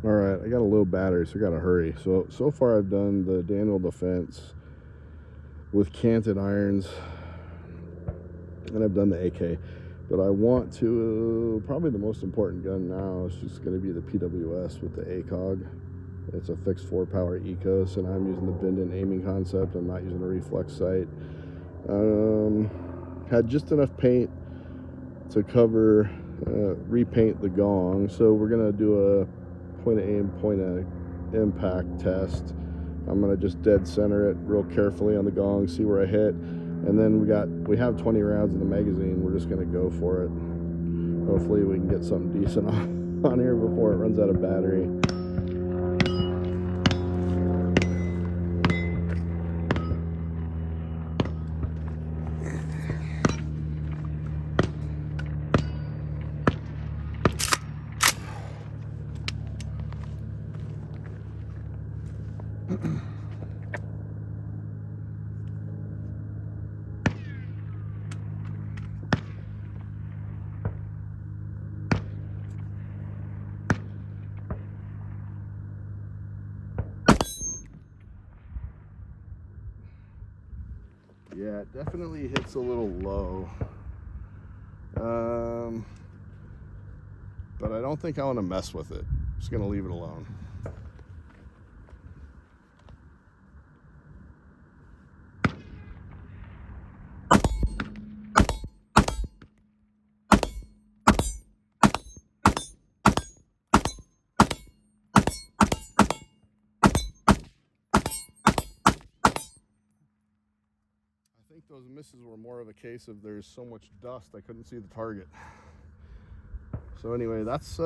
All right, I got a low battery, so I gotta hurry. So far I've done the Daniel Defense with canted irons, and I've done the AK. But I want to, probably the most important gun now is just going to be the PWS with the ACOG. It's a fixed 4-power ECOS, and I'm using the Binden Aiming Concept. I'm not using a reflex sight. Had just enough paint to cover, repaint the gong. So we're going to do a point of aim, point of impact test. I'm going to just dead center it real carefully on the gong, see where I hit. And then we have 20 rounds in the magazine. We're just going to go for it. Hopefully we can get something decent on here before it runs out of battery. Yeah, it definitely hits a little low. But I don't think I want to mess with it. I'm just going to leave it alone. I think those misses were more of a case of there's so much dust I couldn't see the target. So anyway, that's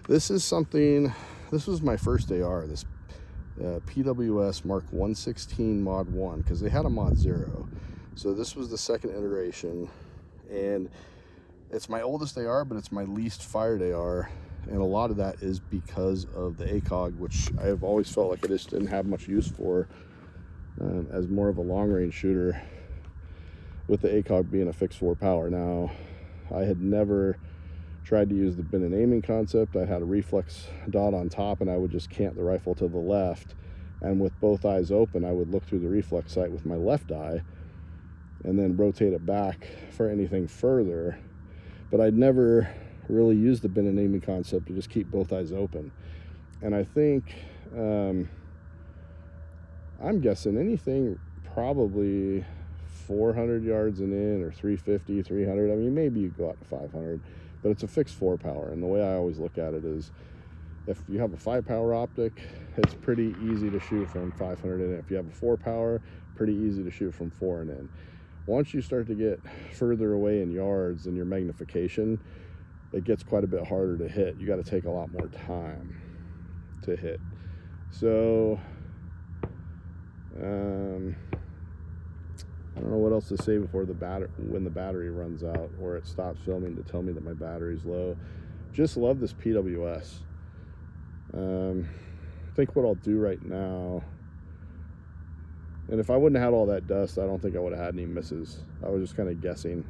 this is something. This was my first AR, this PWS Mk116 Mod1, because they had a Mod 0. So this was the second iteration, and it's my oldest AR, but it's my least fired AR, and a lot of that is because of the ACOG, which I have always felt like I just didn't have much use for. As more of a long-range shooter, with the ACOG being a fixed 4-power. Now, I had never tried to use the Binden Aiming Concept. I had a reflex dot on top, and I would just cant the rifle to the left, and with both eyes open, I would look through the reflex sight with my left eye, and then rotate it back for anything further. But I'd never really used the Binden Aiming Concept to just keep both eyes open. And I think I'm guessing anything probably 400 yards and in, or 350, 300. I mean, maybe you go out to 500, but it's a fixed 4-power. And the way I always look at it is, if you have a 5-power optic, it's pretty easy to shoot from 500 in. If you have a 4-power, pretty easy to shoot from 4 and in. Once you start to get further away in yards in your magnification, it gets quite a bit harder to hit. You got to take a lot more time to hit. So I don't know what else to say before when the battery runs out, or it stops filming to tell me that my battery's low. Just love this PWS. I think what I'll do right now, and if I wouldn't have had all that dust, I don't think I would have had any misses. I was just kind of guessing.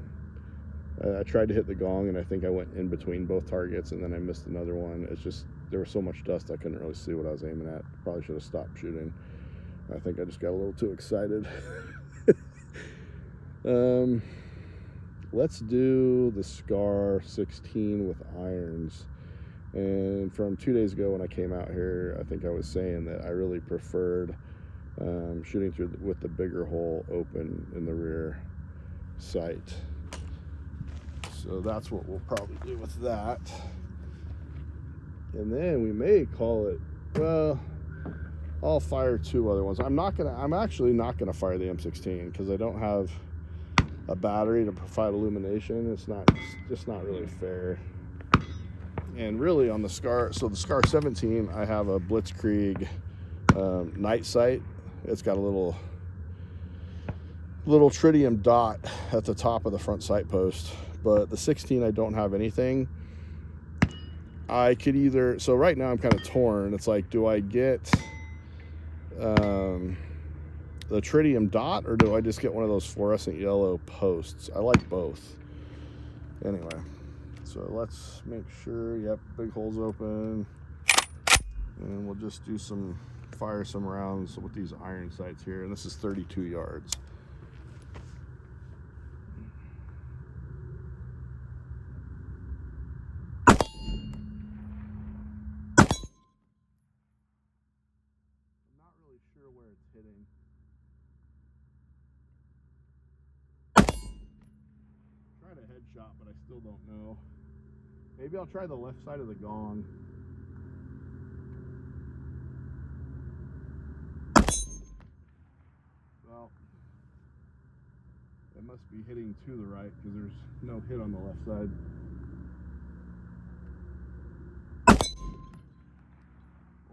I tried to hit the gong, and I think I went in between both targets, and then I missed another one. It's just, there was so much dust I couldn't really see what I was aiming at. Probably should have stopped shooting. I think I just got a little too excited. Let's do the Scar 16 with irons. And from 2 days ago when I came out here, I think I was saying that I really preferred shooting through with the bigger hole open in the rear sight. So that's what we'll probably do with that. And then we may call it, well, I'll fire 2 other ones. I'm actually not gonna fire the M16 because I don't have a battery to provide illumination. It's just not really fair. And really on the Scar, so the Scar 17, I have a Blitzkrieg night sight. It's got a little tritium dot at the top of the front sight post. But the 16, I don't have anything. I could either, so right now I'm kind of torn. It's like, do I get the tritium dot, or do I just get one of those fluorescent yellow posts? I like both. Anyway, so let's make sure, yep, big hole's open. And we'll just do fire some rounds with these iron sights here, and this is 32 yards. I'm not really sure where it's hitting. Tried a headshot, but I still don't know. Maybe I'll try the left side of the gong. Well, it must be hitting to the right because there's no hit on the left side.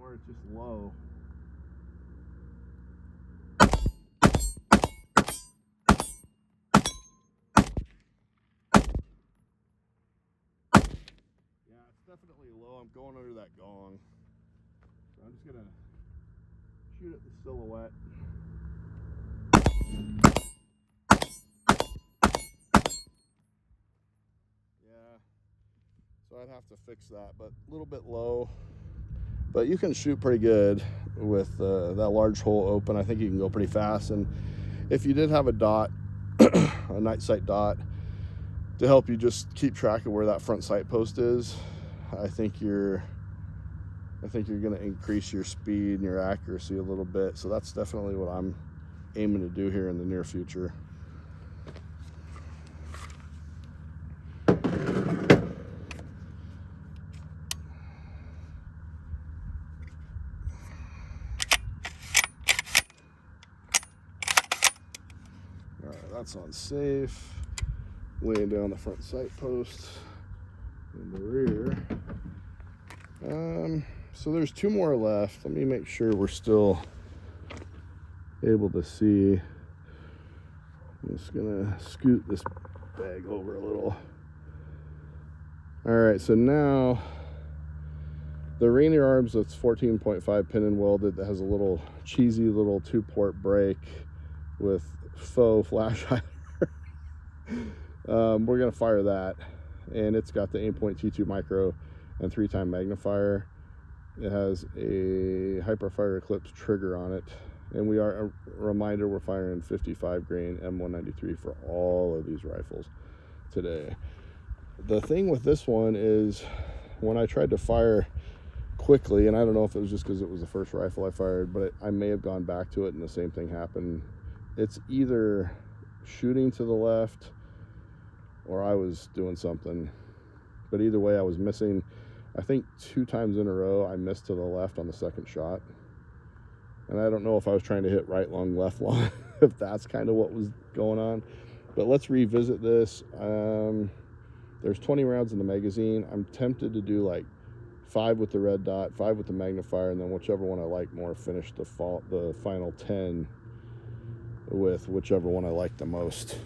Or it's just low. Yeah, it's definitely low. I'm going under that gong. So I'm just gonna shoot at the silhouette. Yeah, so I'd have to fix that, but a little bit low. But you can shoot pretty good with that large hole open. I think you can go pretty fast. And if you did have a dot, a night sight dot, to help you just keep track of where that front sight post is, I think you're going to increase your speed and your accuracy a little bit. So that's definitely what I'm aiming to do here in the near future. All right, that's on safe. Laying down the front sight post in the rear. So there's 2 more left. Let me make sure we're still able to see. I'm just gonna scoot this bag over a little. All right, so now the Rainier Arms, that's 14.5 pin and welded, that has a little cheesy little 2-port brake with faux flash hider. We're gonna fire that, and it's got the aimpoint T2 micro and 3-time magnifier. It has a Hyperfire Eclipse trigger on it, and we are, a reminder, we're firing 55 grain M193 for all of these rifles today. The thing with this one is, when I tried to fire quickly, and I don't know if it was just because it was the first rifle I fired, but I may have gone back to it and the same thing happened. It's either shooting to the left or I was doing something, but either way I was missing. I think 2 times in a row I missed to the left on the second shot, and I don't know if I was trying to hit right lung, left lung, if that's kind of what was going on. But let's revisit this. There's 20 rounds in the magazine. I'm tempted to do like 5 with the red dot, 5 with the magnifier, and then whichever one I like more, finish the final 10 with whichever one I like the most.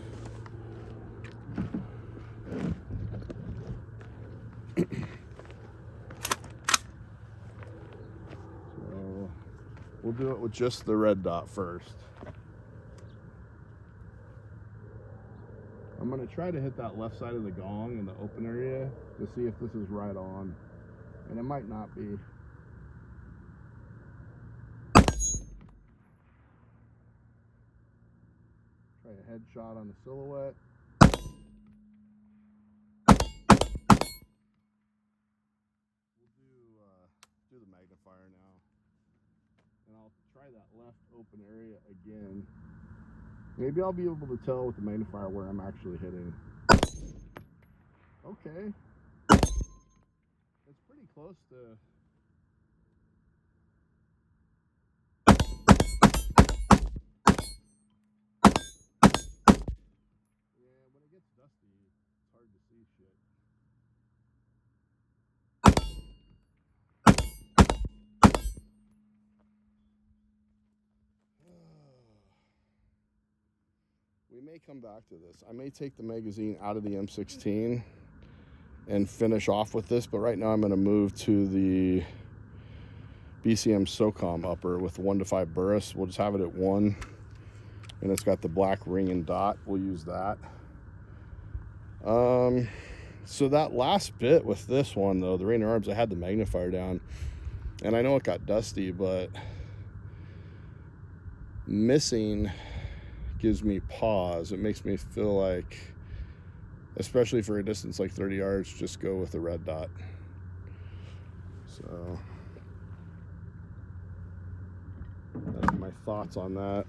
So we'll do it with just the red dot first. I'm going to try to hit that left side of the gong in the open area to see if this is right on, and it might not be. Try a headshot on the silhouette. We'll do the magnifier now, and I'll try that left open area again. Maybe I'll be able to tell with the magnifier where I'm actually hitting. Okay. It's pretty close to... Yeah, when it gets dusty, it's hard to see shit. We may come back to this. I may take the magazine out of the M16 and finish off with this, but right now I'm going to move to the BCM SOCOM upper with 1 to 5 burris. We'll just have it at 1, and it's got the black ring and dot. We'll use that. So that last bit with this one, though, the Rainier Arms, I had the magnifier down. And I know it got dusty, but missing gives me pause. It makes me feel like, especially for a distance like 30 yards, just go with the red dot. So that's my thoughts on that.